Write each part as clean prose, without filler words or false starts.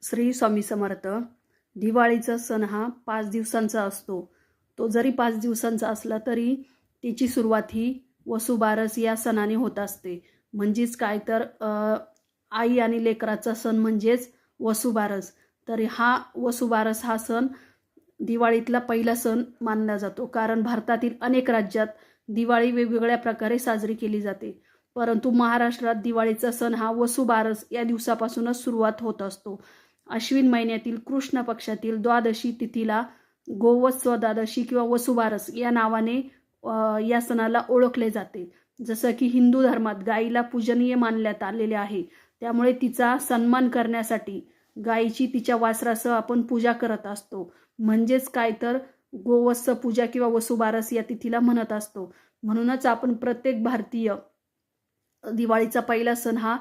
श्री स्वामी समर्थ. दिवाळीचा सण हा 5 दिवसांचा असतो. तो जरी 5 दिवसांचा असला तरी त्याची सुरुवात ही वसुबारस या सणाने होत असते. म्हणजेच काय तर आई आणि लेकराचा सण म्हणजेच वसुबारस. तर हा वसुबारस हा सण दिवाळीतला पहिला सण मानला जातो. कारण भारतातील अनेक राज्यात दिवाळी वेगवेगळ्या प्रकारे साजरी केली जाते. परंतु महाराष्ट्रात दिवाळीचा सण हा वसुबारस या दिवसापासूनच सुरुवात होत असतो. अश्विन महिन्यातील कृष्ण पक्षातील द्वादशी तिथीला गोवत्स द्वादशी किंवा वसुबारस या नावाने या सणाला ओळखले जाते. जसं की हिंदू धर्मात गायीला पूजनीय मानण्यात आलेले आहे. त्यामुळे तिचा सन्मान करण्यासाठी गायीची तिच्या वासरासह आपण पूजा करत असतो. म्हणजेच काय तर गोवत्स पूजा किंवा वसुबारस या तिथीला म्हणत असतो. म्हणूनच आपण प्रत्येक भारतीय दिवाळीचा पहिला सण हा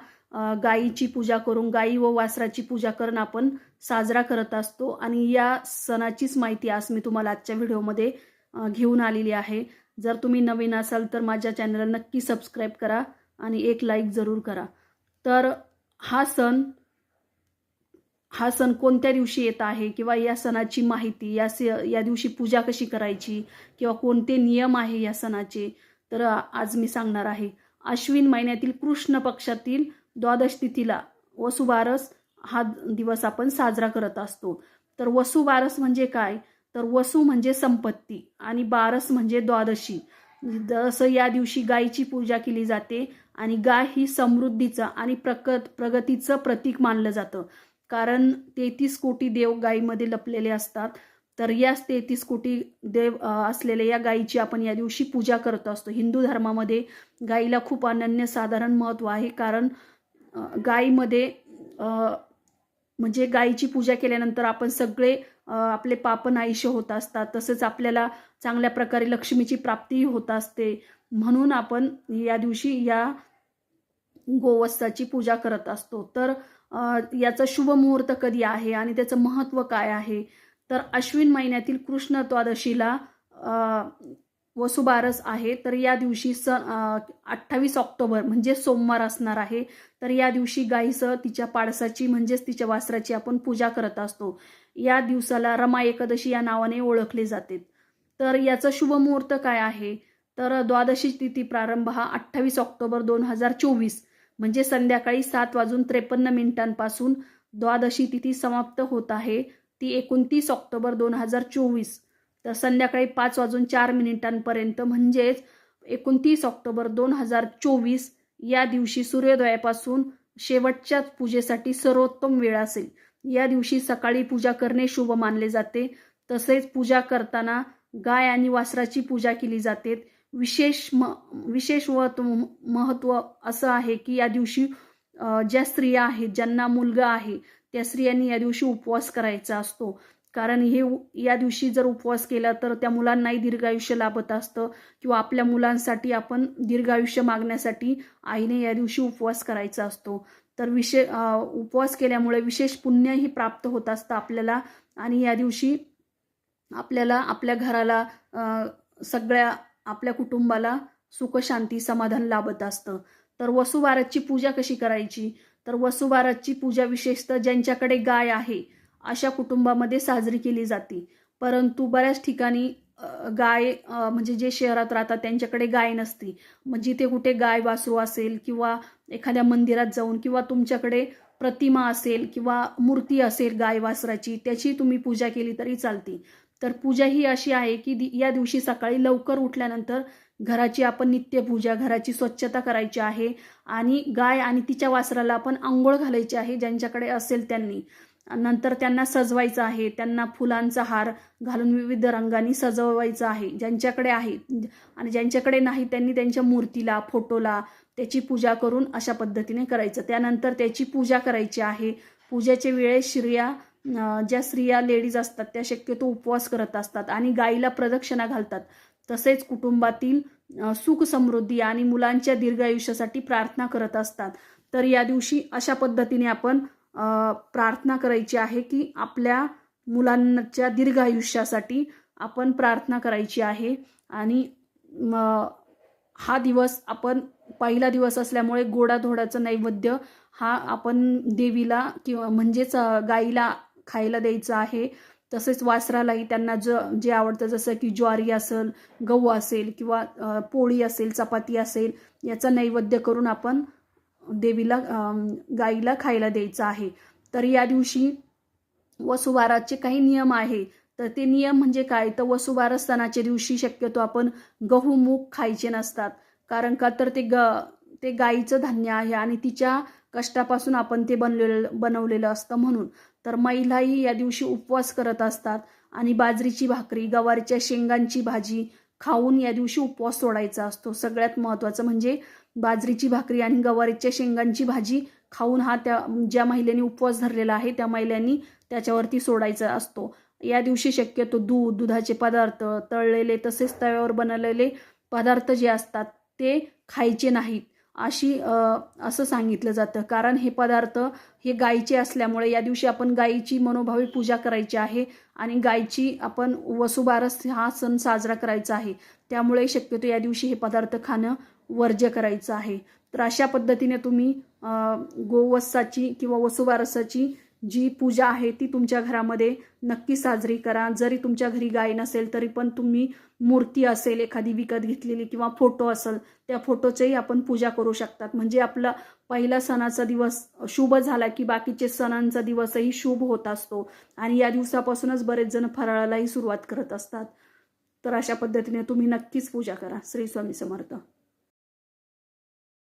गायीची पूजा करून गायी व वासराची पूजा करून आपण साजरा करत असतो. आणि या सणाचीच माहिती आज मी तुम्हाला आजच्या व्हिडिओमध्ये घेऊन आलेली आहे. जर तुम्ही नवीन असाल तर माझ्या चॅनलला नक्की सबस्क्राईब करा आणि एक लाईक जरूर करा. तर हा सण कोणत्या दिवशी येत आहे किंवा या सणाची माहिती, या दिवशी पूजा कशी करायची किंवा कोणते नियम आहे या सणाचे, तर आज मी सांगणार आहे. अश्विन महिन्यातील कृष्ण पक्षातील द्वादश तिथीला वसुबारस हा दिवस आपण साजरा करत असतो. तर वसुबारस म्हणजे काय, तर वसु म्हणजे संपत्ती आणि बारस म्हणजे द्वादशी. जसं या दिवशी गायीची पूजा केली जाते आणि गाय ही समृद्धीचं आणि प्रगतीचं प्रतीक मानलं जातं. कारण 33 कोटी देव गायीमध्ये लपलेले असतात. तर या 33 कोटी देव असलेल्या या गायीची आपण या दिवशी पूजा करत असतो. हिंदू धर्मामध्ये गायीला खूप अनन्यसाधारण महत्त्व आहे. कारण गायीमध्ये म्हणजे गायीची पूजा केल्यानंतर आपण सगळे आपले पाप नाहीसे होत असतात. तसेच आपल्याला चांगल्या प्रकारे लक्ष्मीची प्राप्तीही होत असते. म्हणून आपण या दिवशी या गोवत्साची पूजा करत असतो. तर याचा शुभ मुहूर्त कधी आहे आणि त्याचं महत्त्व काय आहे, तर अश्विन महिन्यातील कृष्ण द्वादशीला वसुबारस आहे. तर या दिवशी 28 ऑक्टोबर म्हणजे सोमवार असणार आहे. तर या दिवशी गायीसह तिच्या पाडसाची म्हणजेच तिच्या वासराची आपण पूजा करत असतो. या दिवसाला रमा एकादशी या नावाने ओळखले जाते. तर याचा शुभ मुहूर्त काय आहे, तर द्वादशी तिथी प्रारंभ हा 28 ऑक्टोबर 2024 म्हणजे संध्याकाळी 7:53 द्वादशी तिथी समाप्त होत आहे. ती 29 ऑक्टोबर 2024 तर संध्याकाळी 5:04 म्हणजेच 29 ऑक्टोबर 2024 या दिवशी सूर्योदयापासून शेवटच्या पूजेसाठी सर्वोत्तम वेळ असेल. या दिवशी सकाळी पूजा करणे शुभ मानले जाते. तसेच पूजा करताना गाय आणि वासराची पूजा केली जाते. विशेष व महत्त्व असं आहे की या दिवशी ज्या स्त्रिया आहेत, ज्यांना मुलगा आहे, त्या स्त्रियांनी या दिवशी उपवास करायचा असतो. कारण या दिवशी जर उपवास केला तर त्या मुलांनाही दीर्घायुष्य लाभत असतं किंवा आपल्या मुलांसाठी आपण दीर्घायुष्य मागण्यासाठी आईने या दिवशी उपवास करायचा असतो. तर उपवास केल्यामुळे विशेष पुण्यही प्राप्त होत असतं आपल्याला. आणि या दिवशी आपल्याला आपल्या घराला सगळ्या आपल्या कुटुंबाला सुख शांती समाधान लाभत असतं. तर वसुबारसची पूजा कशी करायची, तर वसुबारसची पूजा विशेषतः ज्यांच्याकडे गाय आहे अशा कुटुंबामध्ये साजरी केली जाते. परंतु बऱ्याच ठिकाणी गाय म्हणजे जे शहरात राहतात त्यांच्याकडे गाय नसते. मग जिथे कुठे गाय वासरू असेल किंवा एखाद्या मंदिरात जाऊन किंवा तुमच्याकडे प्रतिमा असेल किंवा मूर्ती असेल गाय वासराची, त्याची तुम्ही पूजा केली तरी चालते. तर पूजा ही अशी आहे की या दिवशी सकाळी लवकर उठल्यानंतर घराची आपण नित्यपूजा, घराची स्वच्छता करायची आहे आणि गाय आणि तिच्या वासराला आपण आंघोळ घालायची आहे ज्यांच्याकडे असेल त्यांनी. नंतर त्यांना सजवायचं आहे, त्यांना फुलांचा हार घालून विविध रंगांनी सजवायचं आहे ज्यांच्याकडे आहे. आणि ज्यांच्याकडे नाही त्यांनी त्यांच्या मूर्तीला, फोटोला त्याची पूजा करून अशा पद्धतीने करायचं. त्यानंतर त्याची पूजा करायची आहे. पूजेच्या वेळेस ज्या स्त्रिया लेडीज असतात त्या शक्यतो उपवास करत असतात आणि गायीला प्रदक्षिणा घालतात. तसेच कुटुंबातील सुख समृद्धी आणि मुलांच्या दीर्घायुष्यासाठी प्रार्थना करत असतात. तर या दिवशी अशा पद्धतीने आपण प्रार्थना करायची आहे की आपल्या मुलांच्या दीर्घायुष्यासाठी आपण प्रार्थना करायची आहे. आणि हा दिवस आपण पहिला दिवस असल्यामुळे गोडाधोडाचं नैवेद्य हा आपण देवीला किंवा म्हणजेच गाईला खायला द्यायचा आहे. तसेच वासरालाही त्यांना जे आवडतं, जसं की ज्वारी असेल, गहू असेल किंवा पोळी असेल, चपाती असेल, याचा नैवेद्य करून आपण देवीला गाईला खायला द्यायचं आहे. तर या दिवशी वसुबारसचे काही नियम आहे. तर ते नियम म्हणजे काय, तर वसुबारस सणाच्या दिवशी शक्यतो आपण गहू मूग खायचे नसतात. कारण का तर ते गाईचं धान्य आहे आणि तिच्या कष्टापासून आपण ते बनवलेलं असतं म्हणून. तर महिलाही या दिवशी उपवास करत असतात आणि बाजरीची भाकरी, गवारीच्या शेंगांची भाजी खाऊन या दिवशी उपवास सोडायचा असतो. सगळ्यात महत्त्वाचं म्हणजे बाजरीची भाकरी आणि गवारीच्या शेंगांची भाजी खाऊन हा ज्या महिलेने उपवास धरलेला आहे त्या महिलांनी त्याच्यावरती सोडायचा असतो. या दिवशी शक्यतो दुधाचे पदार्थ, तळलेले तसेच तव्यावर बनवलेले पदार्थ जे असतात ते खायचे नाहीत असं सांगितलं जातं. कारण हे पदार्थ हे गायीचे असल्यामुळे या दिवशी आपण गायीची मनोभावे पूजा करायची आहे आणि गायीची आपण वसुबारस हा सण साजरा करायचा आहे. त्यामुळे शक्यतो या दिवशी हे पदार्थ खाणं वर्ज्य करायचं आहे. तर अशा पद्धतीने तुम्ही गोवत्साची किंवा वसुबारसाची जी पूजा आहे ती तुमच्या घरामध्ये नक्की साजरी करा. जरी तुमच्या घरी गाय नसेल तरी पण तुम्ही मूर्ती असेल एखादी विकत घेतलेली किंवा फोटो असेल त्या फोटोचीही आपण पूजा करू शकतात. म्हणजे आपला पहिला सणाचा दिवस शुभ झाला की बाकीचे सणांचा दिवसही शुभ होत असतो आणि या दिवसापासूनच बरेच जण फराळालाही सुरुवात करत असतात. तर अशा पद्धतीने तुम्ही नक्कीच पूजा करा. श्री स्वामी समर्थ.